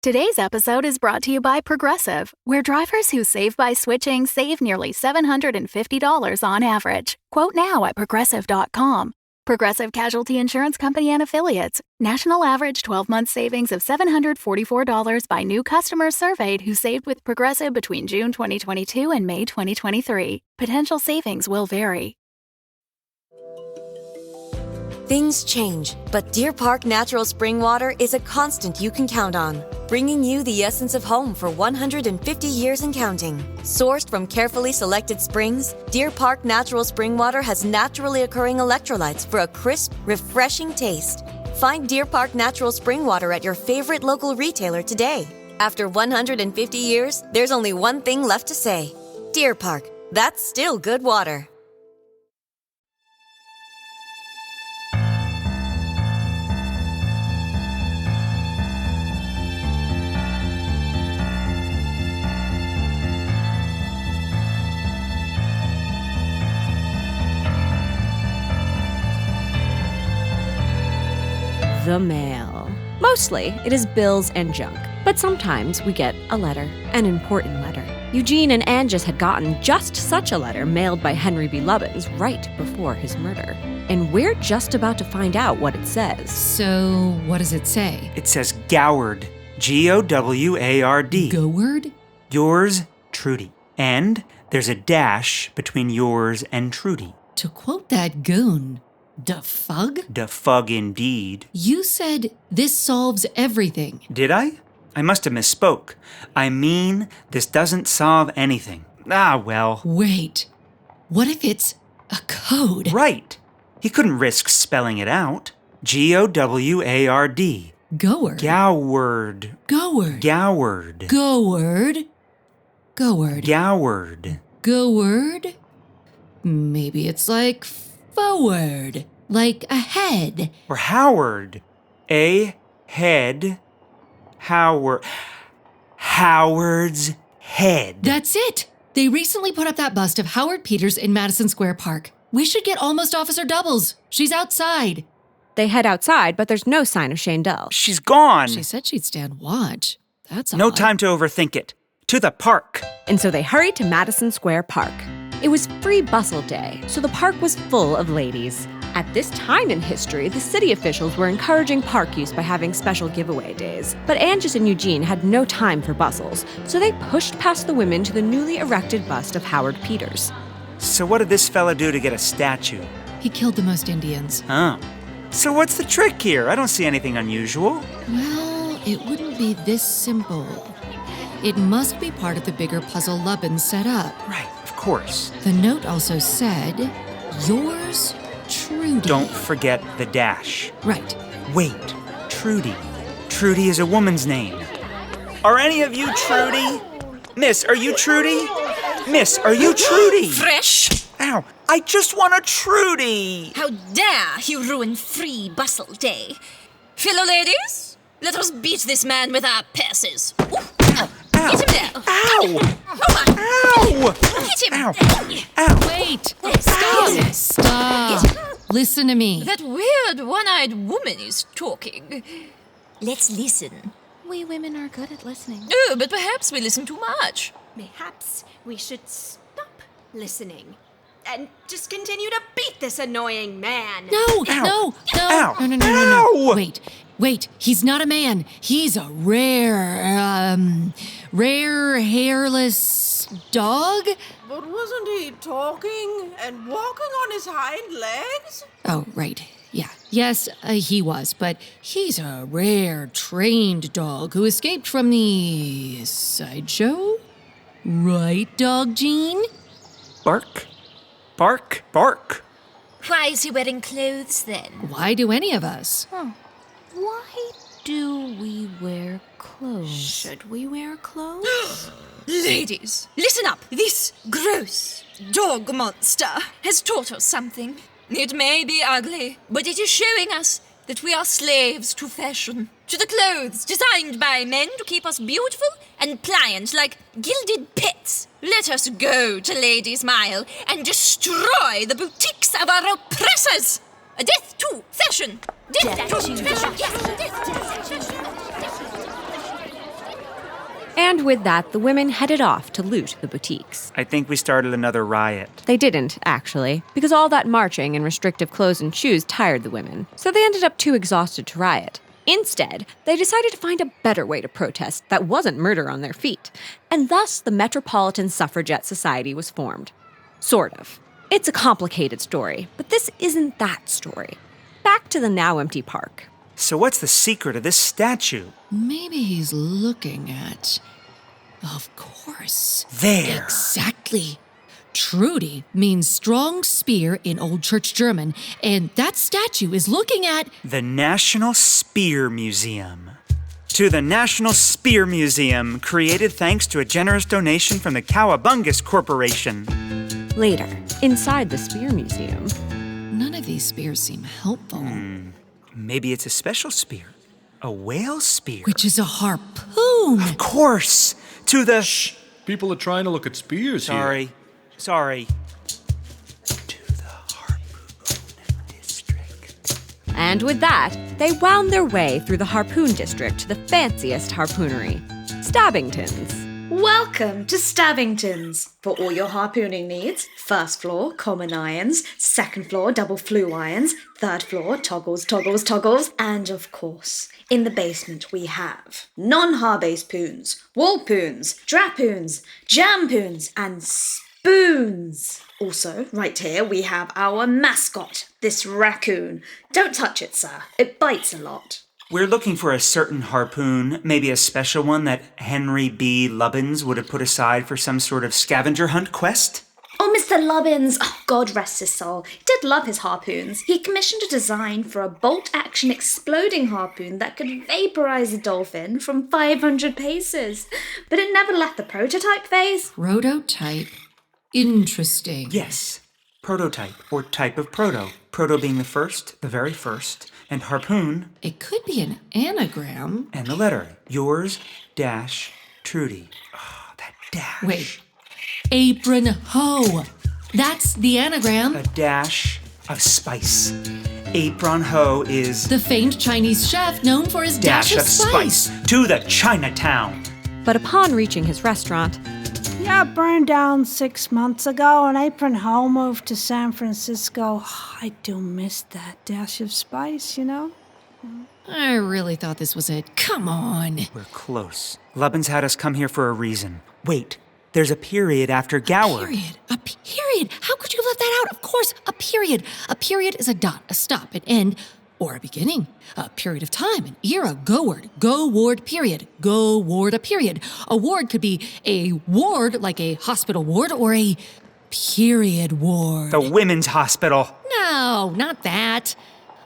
Today's episode is brought to you by Progressive, where drivers who save by switching save nearly $750 on average. Quote now at Progressive.com. Progressive Casualty Insurance Company and Affiliates. National average 12-month savings of $744 by new customers surveyed who saved with Progressive between June 2022 and May 2023. Potential savings will vary. Things change, but Deer Park Natural Spring Water is a constant you can count on, bringing you the essence of home for 150 years and counting. Sourced from carefully selected springs, Deer Park Natural Spring Water has naturally occurring electrolytes for a crisp, refreshing taste. Find Deer Park Natural Spring Water at your favorite local retailer today. After 150 years, there's only one thing left to say. Deer Park, that's still good water. The mail. Mostly, it is bills and junk. But sometimes we get a letter, an important letter. Eugene and Anjus had gotten just such a letter mailed by Henry B. Lubbins right before his murder. And we're just about to find out what it says. So, what does it say? It says Goward. G-O-W-A-R-D. Goward? Yours, Trudy. And there's a dash between yours and Trudy. To quote that goon, da fug? Da fug indeed. You said this solves everything. Did I? I must have misspoke. I mean, this doesn't solve anything. Ah, well. Wait, what if it's a code? Right. He couldn't risk spelling it out. G-O-W-A-R-D. Goward. Goward. Goward. Goward. Goward. Goward. Goward. Goward? Maybe it's like forward, like a head. Or Howard. A head. Howard. Howard's head. That's it! They recently put up that bust of Howard Peters in Madison Square Park. We should get Almost Officer Doubles. She's outside. They head outside, but there's no sign of Shane Dell. She's gone. She said she'd stand watch. That's No odd. time to overthink it. To the park. And so they hurried to Madison Square Park. It was Free Bustle Day, so the park was full of ladies. At this time in history, the city officials were encouraging park use by having special giveaway days. But Anjus and Eugene had no time for bustles, so they pushed past the women to the newly erected bust of Howard Peters. So what did this fella do to get a statue? He killed the most Indians. Oh. So what's the trick here? I don't see anything unusual. Well, it wouldn't be this simple. It must be part of the bigger puzzle Lubbins set up. Right, of course. The note also said, yours, Trudy. Don't forget the dash. Right. Wait, Trudy. Trudy is a woman's name. Are any of you Trudy? Miss, are you Trudy? Miss, are you Trudy? Fresh? Ow, I just want a Trudy. How dare you ruin Free Bustle Day? Fellow ladies, let us beat this man with our purses. Ooh. Ow. Get him there. Ow. Ow. Ow. Hit him. Ow. Ow. Wait! Stop. Stop! Listen to me. That weird one-eyed woman is talking. Let's listen. We women are good at listening. Oh, but perhaps we listen too much. Mayhaps we should stop listening and just continue to beat this annoying man. No, Ow. no, no. Ow. No, no, no, no, no. Wait. He's not a man. He's a rare hairless dog? But wasn't he talking and walking on his hind legs? Oh, right. Yeah. Yes, he was, but he's a rare trained dog who escaped from the sideshow? Right, Dog Gene? Bark. Bark. Bark. Why is he wearing clothes then? Why do any of us? Why do we wear clothes? Should we wear clothes? Ladies, listen up. This gross dog monster has taught us something. It may be ugly, but it is showing us that we are slaves to fashion, to the clothes designed by men to keep us beautiful and pliant like gilded pets. Let us go to Ladies' Mile and destroy the boutiques of our oppressors. A death to fashion. Death to fashion. Yes, death to fashion. And with that, the women headed off to loot the boutiques. I think we started another riot. They didn't, actually, because all that marching in restrictive clothes and shoes tired the women, so they ended up too exhausted to riot. Instead, they decided to find a better way to protest that wasn't murder on their feet, and thus the Metropolitan Suffragette Society was formed. Sort of. It's a complicated story, but this isn't that story. Back to the now empty park. So what's the secret of this statue? Maybe he's looking at... Of course. There. Exactly. Trudy means strong spear in Old Church German, and that statue is looking at... The National Spear Museum. To the National Spear Museum, created thanks to a generous donation from the Cowabungus Corporation. Later, inside the Spear Museum. None of these spears seem helpful. Maybe it's a special spear. A whale spear. Which is a harpoon. Of course. To the... Shh! People are trying to look at spears here. Sorry. To the Harpoon District. And with that, they wound their way through the Harpoon District to the fanciest harpoonery, Stabbington's. Welcome to Stabbington's. For all your harpooning needs, first floor, common irons, second floor, double flue irons, third floor, toggles, and of course, in the basement we have non-harbase poons, wall poons, drapoons, jam poons, and spoons. Also, right here we have our mascot, this raccoon. Don't touch it, sir. It bites a lot. We're looking for a certain harpoon, maybe a special one that Henry B. Lubbins would have put aside for some sort of scavenger hunt quest. Oh, Mr. Lubbins, God rest his soul, he did love his harpoons. He commissioned a design for a bolt-action exploding harpoon that could vaporize a dolphin from 500 paces. But it never left the prototype phase. Prototype? Interesting. Yes, prototype, or type of proto. Proto being the very first, and harpoon... It could be an anagram. And the letter, yours, dash, Trudy. Oh, that dash. Wait. Apron ho. That's the anagram. A dash of spice. Apron ho is... The famed Chinese chef known for his dash of spice. To the Chinatown. But upon reaching his restaurant... Yeah, burned down 6 months ago, and Apron Ho moved to San Francisco. Oh, I do miss that dash of spice, you know? I really thought this was it. Come on. We're close. Lubbins had us come here for a reason. Wait, there's a period after Gower. A period? How could you have left that out? Of course, a period. A period is a dot, a stop, an end, or a beginning. A period of time, an era, go word, period. Go ward, a period. A ward could be a ward, like a hospital ward, or a period ward. The women's hospital. No, not that.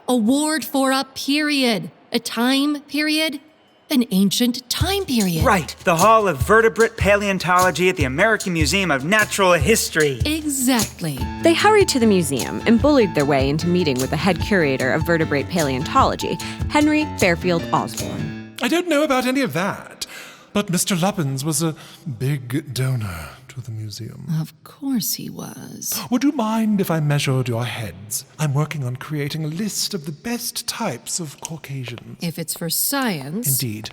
A ward for a period. A time period. An ancient time period. Right, the Hall of Vertebrate Paleontology at the American Museum of Natural History. Exactly. They hurried to the museum and bullied their way into meeting with the head curator of vertebrate paleontology, Henry Fairfield Osborne. I don't know about any of that, but Mr. Lubbins was a big donor to the museum. Of course he was. Would you mind if I measured your heads? I'm working on creating a list of the best types of Caucasians. If it's for science... Indeed.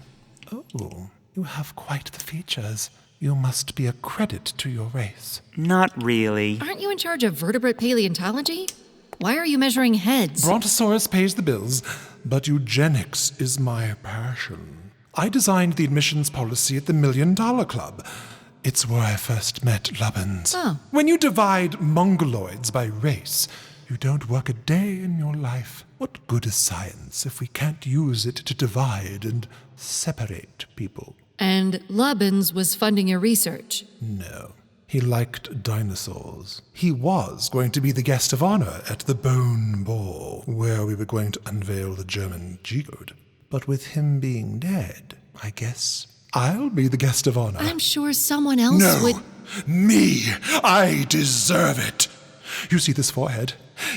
Oh, you have quite the features. You must be a credit to your race. Not really. Aren't you in charge of vertebrate paleontology? Why are you measuring heads? Brontosaurus pays the bills, but eugenics is my passion. I designed the admissions policy at the $1 Million Club. It's where I first met Lubbins. Oh. When you divide mongoloids by race, you don't work a day in your life. What good is science if we can't use it to divide and separate people? And Lubbins was funding your research. No. He liked dinosaurs. He was going to be the guest of honor at the Bone Ball, where we were going to unveil the German G-code. But with him being dead, I guess I'll be the guest of honor. I'm sure someone else would... Me! I deserve it! You see this forehead?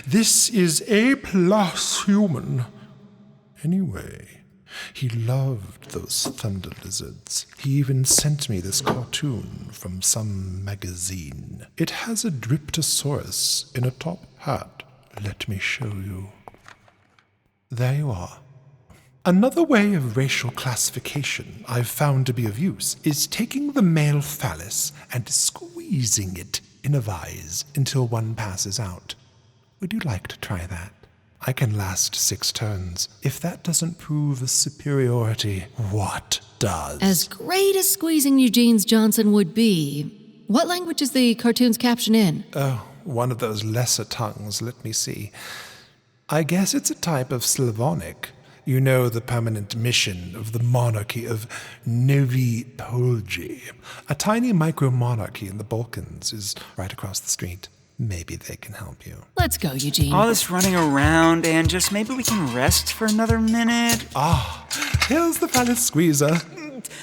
This is A+ human. Anyway, he loved those thunder lizards. He even sent me this cartoon from some magazine. It has a Dryptosaurus in a top hat. Let me show you. There you are. Another way of racial classification I've found to be of use is taking the male phallus and squeezing it in a vise until one passes out. Would you like to try that? I can last 6 turns. If that doesn't prove a superiority, what does? As great as squeezing Eugene's Johnson would be, what language is the cartoon's caption in? Oh, one of those lesser tongues. Let me see. I guess it's a type of Slavonic. You know, the permanent mission of the monarchy of Novi Polji. A tiny micro-monarchy in the Balkans is right across the street. Maybe they can help you. Let's go, Eugene. All this running around, Anjus. Maybe we can rest for another minute? Here's the phallus squeezer.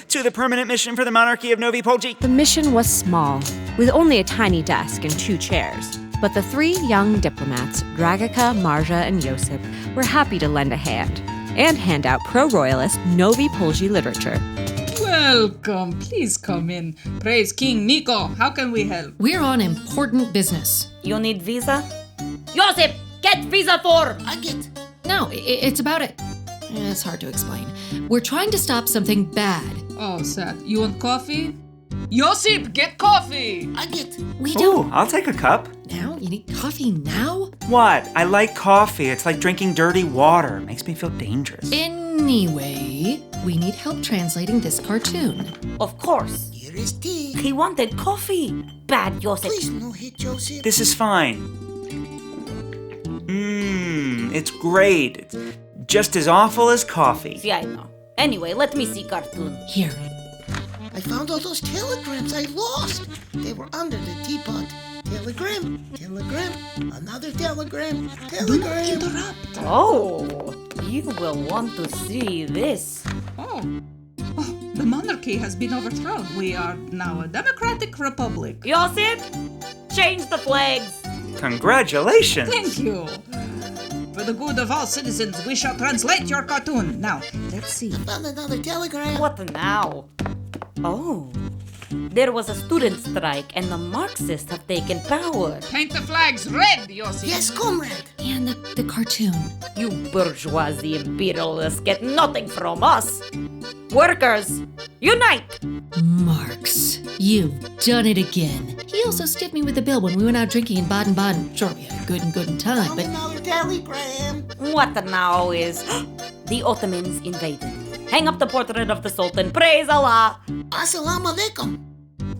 To the permanent mission for the monarchy of Novi Polji. The mission was small, with only a tiny desk and 2 chairs. But the 3 young diplomats, Dragica, Marja, and Josip, were happy to lend a hand and hand out pro-royalist Novi Polji literature. Welcome. Please come in. Praise King Nico. How can we help? We're on important business. You need visa? Josip, get visa for! I get. No, it's about it. It's hard to explain. We're trying to stop something bad. Oh, sad. You want coffee? Josip, get coffee! I get. We don't. Ooh, I'll take a cup. Now? You need coffee now? What? I like coffee. It's like drinking dirty water. It makes me feel dangerous. Anyway, we need help translating this cartoon. Of course. Here is tea. He wanted coffee. Bad Josip. Please no hit Josip. This is fine. It's great. It's just as awful as coffee. See, I know. Anyway, let me see cartoon. Here. I found all those telegrams I lost. They were under the teapot. Telegram, another telegram. Do not interrupt. Oh, you will want to see this. Oh, the monarchy has been overthrown. We are now a democratic republic. Josip, change the flags. Congratulations. Thank you. For the good of all citizens, we shall translate your cartoon. Now, let's see. I found another telegram. What now? Oh, there was a student strike and the Marxists have taken power. Paint the flags red, Josip. Yes, comrade. And the cartoon. You bourgeoisie imperialists get nothing from us. Workers, unite! Marx, you've done it again. He also stiffed me with the bill when we went out drinking in Baden-Baden. Sure, we had a good time, but... Another telegram. What now is... The Ottomans invaded. Hang up the portrait of the Sultan. Praise Allah! Assalamu alaikum.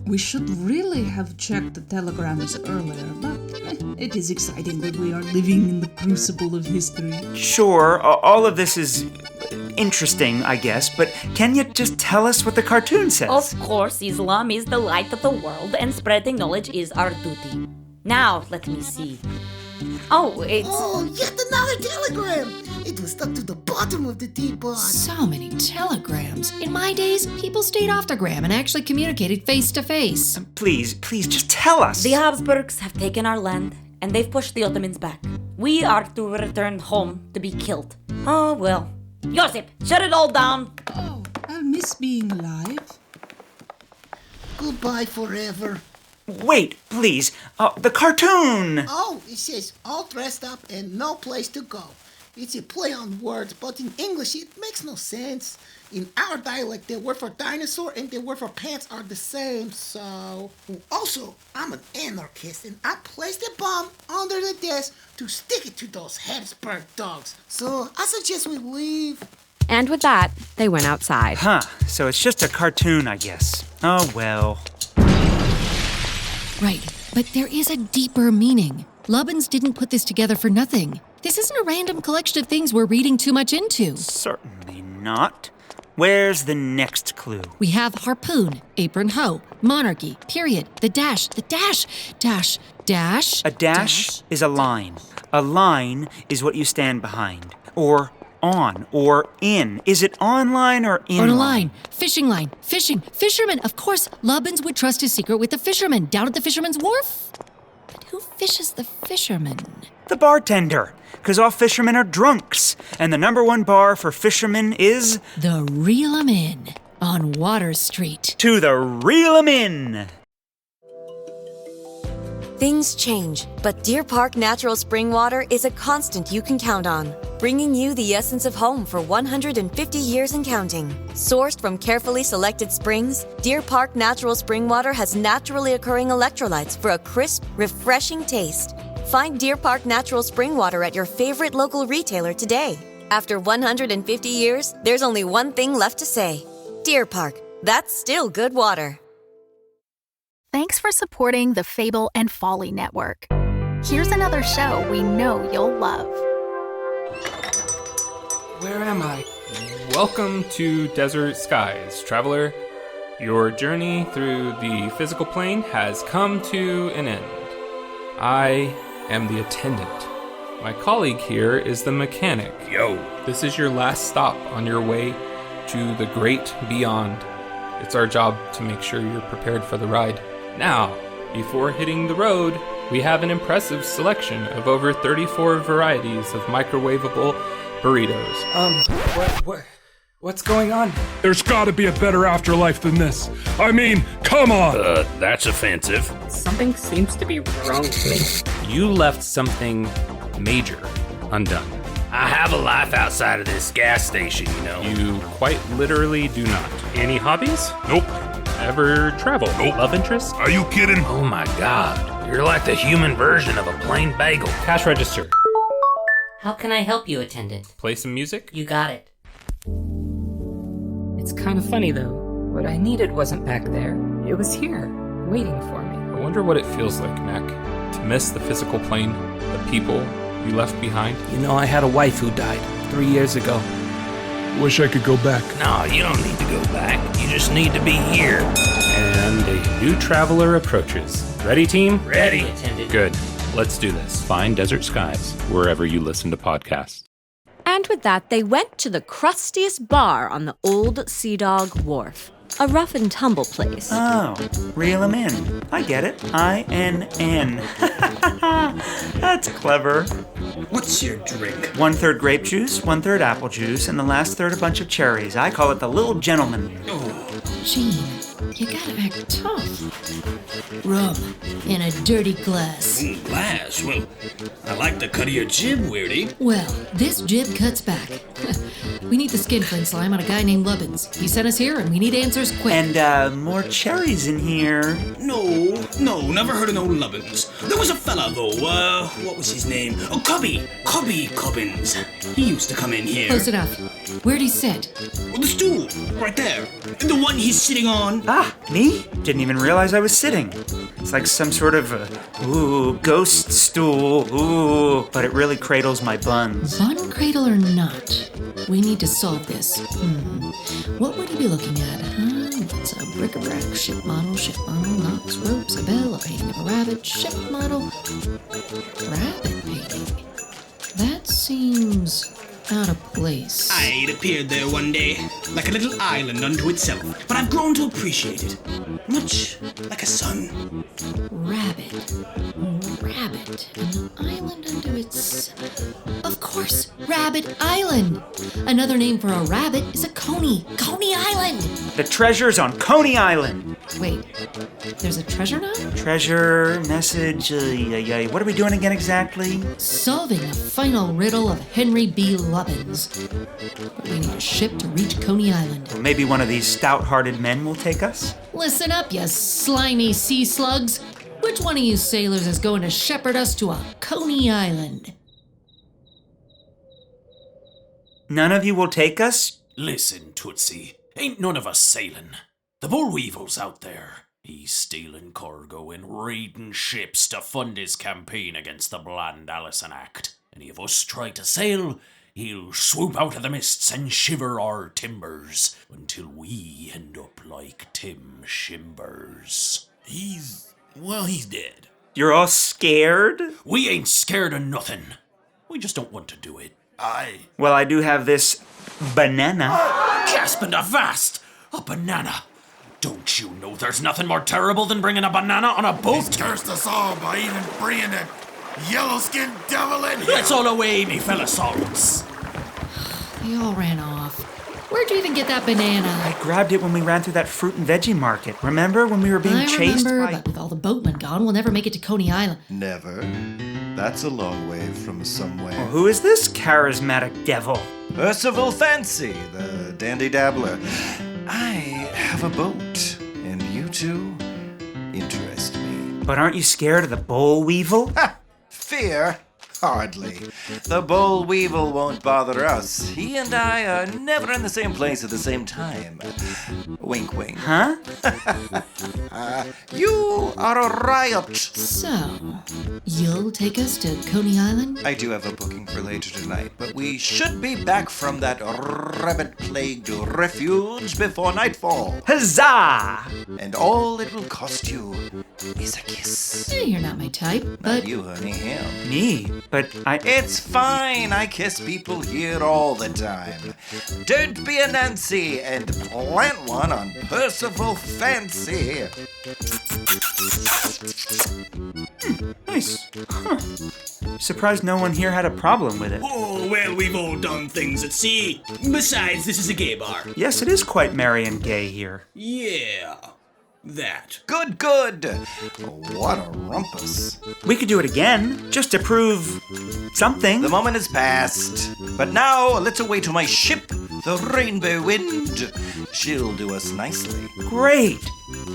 We should really have checked the telegrams earlier, but it is exciting that we are living in the crucible of history. Sure, all of this is interesting, I guess, but can you just tell us what the cartoon says? Of course, Islam is the light of the world and spreading knowledge is our duty. Now, let me see. Oh, it's... Oh, yet another telegram! It was stuck to the bottom of the teapot. So many telegrams. In my days, people stayed off the gram and actually communicated face to face. Please, just tell us. The Habsburgs have taken our land, and they've pushed the Ottomans back. We are to return home to be killed. Oh, well. Josip, shut it all down. Oh, I'll miss being alive. Goodbye forever. Wait, please. The cartoon! Oh, it says all dressed up and no place to go. It's a play on words, but in English it makes no sense. In our dialect, the word for dinosaur and the word for pants are the same, so... Also, I'm an anarchist and I placed a bomb under the desk to stick it to those Habsburg dogs. So I suggest we leave. And with that, they went outside. Huh, so it's just a cartoon, I guess. Oh, well. Right, but there is a deeper meaning. Lubbins didn't put this together for nothing. This isn't a random collection of things we're reading too much into. Certainly not. Where's the next clue? We have harpoon, apron hoe, monarchy, period, the dash. A dash is a line. A line is what you stand behind. Or on, or in. Is it online or in? On a line. Fishing line. Fishing. Fisherman. Of course, Lubbins would trust his secret with the fisherman down at the fisherman's wharf. But who fishes the fisherman? The bartender. Because all fishermen are drunks. And the #1 bar for fishermen is... The Reel 'em In on Water Street. To the Reel 'em In! Things change, but Deer Park Natural Spring Water is a constant you can count on. bringing you the essence of home for 150 years and counting. Sourced from carefully selected springs, Deer Park Natural Spring Water has naturally occurring electrolytes for a crisp, refreshing taste. Find Deer Park Natural Spring Water at your favorite local retailer today. After 150 years, there's only one thing left to say. Deer Park, that's still good water. Thanks for supporting the Fable and Folly Network. Here's another show we know you'll love. Where am I? Welcome to Desert Skies, traveler. Your journey through the physical plane has come to an end. I am the attendant. My colleague here is the mechanic. Yo. This is your last stop on your way to the great beyond. It's our job to make sure you're prepared for the ride. Now, before hitting the road, we have an impressive selection of over 34 varieties of microwavable burritos. What's going on? There's gotta be a better afterlife than this. I mean, come on! That's offensive. Something seems to be wrong with me. You left something major undone. I have a life outside of this gas station, you know. You quite literally do not. Any hobbies? Nope. Ever travel? Nope. Love interest? Are you kidding? Oh my god. You're like the human version of a plain bagel. Cash register. How can I help you, attendant? Play some music? You got it. It's kind of funny, though. What I needed wasn't back there. It was here, waiting for me. I wonder what it feels like, Mac, to miss the physical plane, the people you left behind. You know, I had a wife who died 3 years ago. Wish I could go back. No, you don't need to go back. You just need to be here. And a new traveler approaches. Ready, team? Ready. Attendant. Good. Let's do this. Find Desert Skies wherever you listen to podcasts. And with that, they went to the crustiest bar on the old Sea Dog Wharf. A rough and tumble place. Oh, reel 'em in. I get it. INN. That's clever. What's your drink? 1/3 grape juice, 1/3 apple juice, and the last third a bunch of cherries. I call it the Little Gentleman. Gene, you gotta act tough. Rum in a dirty glass. Glass? Well, I like the cut of your jib, Weirdy. Well, this jib cuts back. We need the skin print slime on a guy named Lubbins. He sent us here and we need answers quick. And, more cherries in here. No, never heard of no Lubbins. There was a fella, though, what was his name? Oh, Cubby Cubbins. He used to come in here. Close enough. Where'd he sit? Oh, the stool, right there. The one he's sitting on. Ah, me? Didn't even realize I was sitting. It's like some sort of, ghost stool, but it really cradles my buns. Bun cradle or not, we need to solve this. What would he be looking at? It's a bric-a-brac, ship model, knots, ropes, a bell, a painting of a rabbit, ship model, rabbit painting. That seems out of place. It appeared there one day, like a little island unto itself, but I've grown to appreciate it, much like a son. Rabbit, an island unto itself. Of course, Rabbit Island. Another name for a rabbit is a Coney Island. The treasure's on Coney Island. Wait, there's a treasure now? Treasure, message, what are we doing again exactly? Solving the final riddle of Henry B. Lubbins. But we need a ship to reach Coney Island. Well, maybe one of these stout-hearted men will take us? Listen up, you slimy sea slugs. Which one of you sailors is going to shepherd us to a Coney Island? None of you will take us? Listen, Tootsie, ain't none of us sailing. The Bullweevil's out there. He's stealing cargo and raiding ships to fund his campaign against the Bland Allison Act. Any of us try to sail, he'll swoop out of the mists and shiver our timbers until we end up like Tim Shimbers. He's dead. You're all scared? We ain't scared of nothing. We just don't want to do it. Well, I do have this banana. Gasp and avast! A banana! Don't you know there's nothing more terrible than bringing a banana on a boat? He's cursed us all by even bringing that yellow-skinned devil in here. It's all away, me fella salts. They all ran off. Where'd you even get that banana? I grabbed it when we ran through that fruit and veggie market. Remember when we were being chased by... but with all the boatmen gone, we'll never make it to Coney Island. Never. That's a long way from somewhere. Well, who is this charismatic devil? Percival Fancy, the dandy dabbler. I have a boat, and you two interest me. But aren't you scared of the boll weevil? Ha! Fear? Hardly. The boll weevil won't bother us. He and I are never in the same place at the same time. Wink, wink. Huh? You are a riot. So, you'll take us to Coney Island? I do have a booking for later tonight, but we should be back from that rabbit-plagued refuge before nightfall. Huzzah! And all it will cost you is a kiss. You're not my type, but... Not you, honey, him. Me? But It's fine. I kiss people here all the time. Don't be a Nancy and plant one on Percival Fancy. Nice. Huh. Surprised no one here had a problem with it. Oh, well, we've all done things at sea. Besides, this is a gay bar. Yes, it is quite merry and gay here. Yeah, that. Good, good. What a rumpus. We could do it again, just to prove something. The moment is past. But now, let's away to my ship, the Rainbow Wind. She'll do us nicely. Great!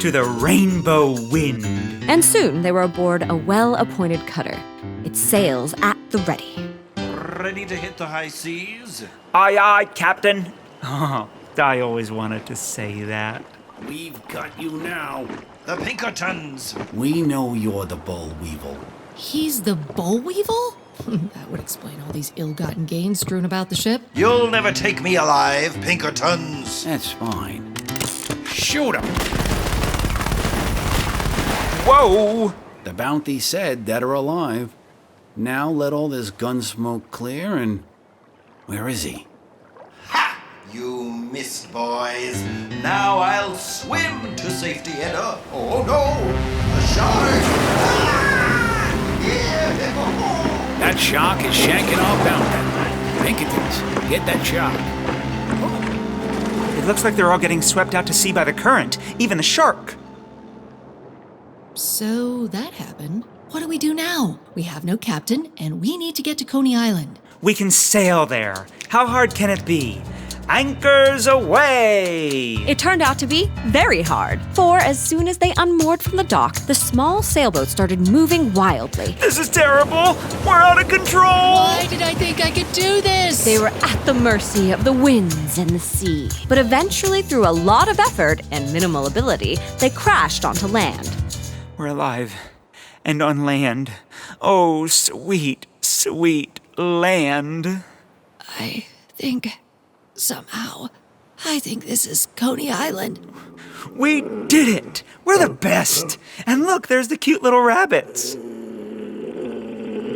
To the Rainbow Wind. And soon they were aboard a well-appointed cutter, its sails at the ready. Ready to hit the high seas? Aye, aye, Captain. Oh, I always wanted to say that. We've got you now. The Pinkertons. We know you're the boll weevil. He's the boll weevil? That would explain all these ill-gotten gains strewn about the ship. You'll never take me alive, Pinkertons. That's fine. Shoot him. Whoa! The bounty said dead or alive. Now let all this gun smoke clear and... Where is he? Ha! You missed, boys. Now I'll swim to safety and oh no! A shark! Ah! Yeah! That shark is shanking our bounty. Pinkertons, get that shark. It looks like they're all getting swept out to sea by the current, even the shark. So that happened. What do we do now? We have no captain, and we need to get to Coney Island. We can sail there. How hard can it be? Anchors away! It turned out to be very hard, for as soon as they unmoored from the dock, the small sailboat started moving wildly. This is terrible! We're out of control! Why did I think I could do this? They were at the mercy of the winds and the sea. But eventually, through a lot of effort and minimal ability, they crashed onto land. We're alive. And on land. Oh, sweet, sweet land. I think... Somehow, I think this is Coney Island. We did it! We're the best! And look, there's the cute little rabbits.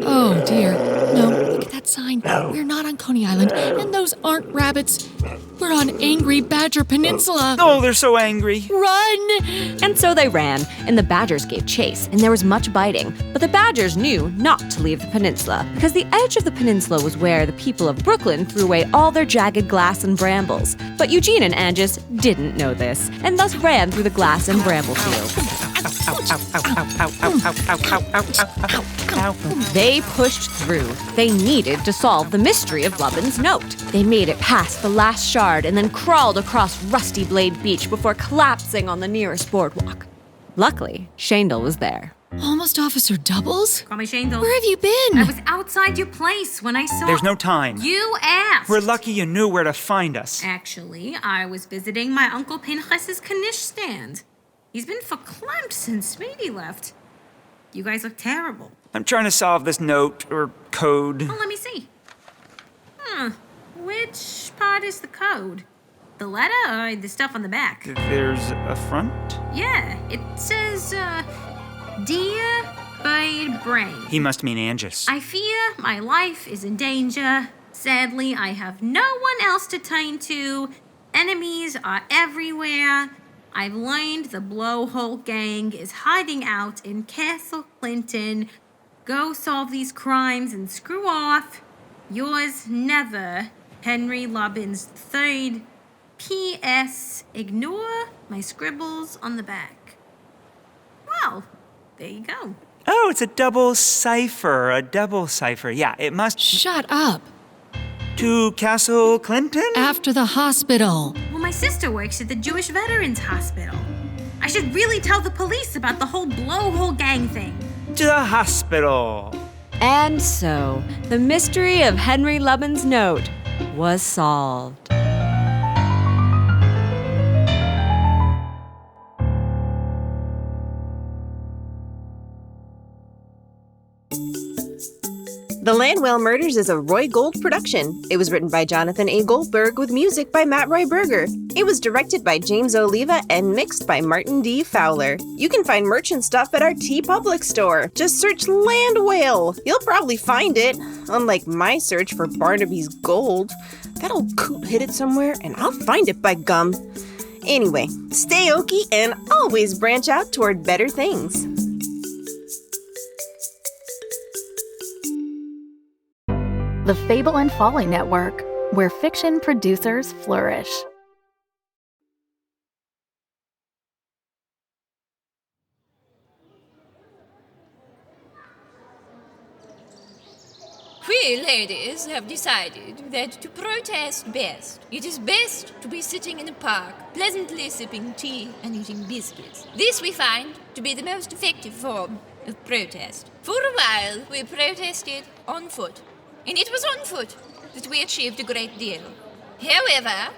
Oh, dear. No, look at that sign. No. We're not on Coney Island, and those aren't rabbits. We're on Angry Badger Peninsula. Oh, they're so angry. Run! And so they ran, and the badgers gave chase, and there was much biting. But the badgers knew not to leave the peninsula, because the edge of the peninsula was where the people of Brooklyn threw away all their jagged glass and brambles. But Eugene and Anjus didn't know this, and thus ran through the glass and bramble field. They pushed through. They needed to solve the mystery of Lubbins' note. They made it past the last shard and then crawled across Rusty Blade Beach before collapsing on the nearest boardwalk. Luckily, Shandel was there. Almost Officer Doubles? Call me Shandel. Where have you been? I was outside your place when I saw... There's no time. You asked. We're lucky you knew where to find us. Actually, I was visiting my Uncle Pinchas's knish stand. He's been verklempt since Smitty left. You guys look terrible. I'm trying to solve this note, or code. Oh, let me see. Which part is the code? The letter or the stuff on the back? There's a front? Yeah, it says, Dear Bird Brain. He must mean Anjus. I fear my life is in danger. Sadly, I have no one else to turn to. Enemies are everywhere. I've learned the Blowhole Gang is hiding out in Castle Clinton. Go solve these crimes and screw off. Yours never, Henry Lubbins III. P.S. Ignore my scribbles on the back. Well, there you go. Oh, it's a double cipher. Yeah, it must... Shut up. To Castle Clinton? After the hospital. Well, my sister works at the Jewish Veterans Hospital. I should really tell the police about the whole blowhole gang thing. To the hospital. And so, the mystery of Henry Lubbins' note was solved. The Landwell Murders is a Roy Gold production. It was written by Jonathan A. Goldberg with music by Matt Roy Berger. It was directed by James Oliva and mixed by Martin D. Fowler. You can find merch and stuff at our TeePublic store. Just search Landwell. You'll probably find it. Unlike my search for Barnaby's Gold. That old coot hid it somewhere and I'll find it by gum. Anyway, stay okie and always branch out toward better things. The Fable and Folly Network, where fiction producers flourish. We ladies have decided that to protest best, it is best to be sitting in a park, pleasantly sipping tea and eating biscuits. This we find to be the most effective form of protest. For a while, we protested on foot. And it was on foot that we achieved a great deal. However,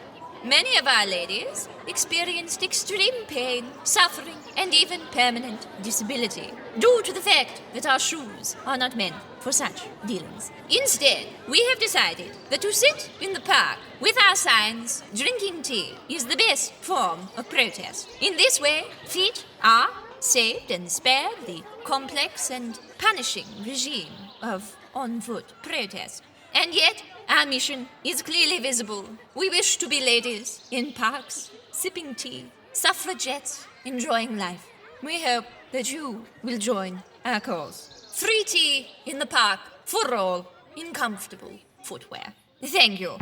many of our ladies experienced extreme pain, suffering, and even permanent disability, due to the fact that our shoes are not meant for such dealings. Instead, we have decided that to sit in the park with our signs, drinking tea, is the best form of protest. In this way, feet are saved and spared the complex and punishing regime of on-foot protest. And yet, our mission is clearly visible. We wish to be ladies in parks, sipping tea, suffragettes, enjoying life. We hope that you will join our cause. Free tea in the park for all in comfortable footwear. Thank you.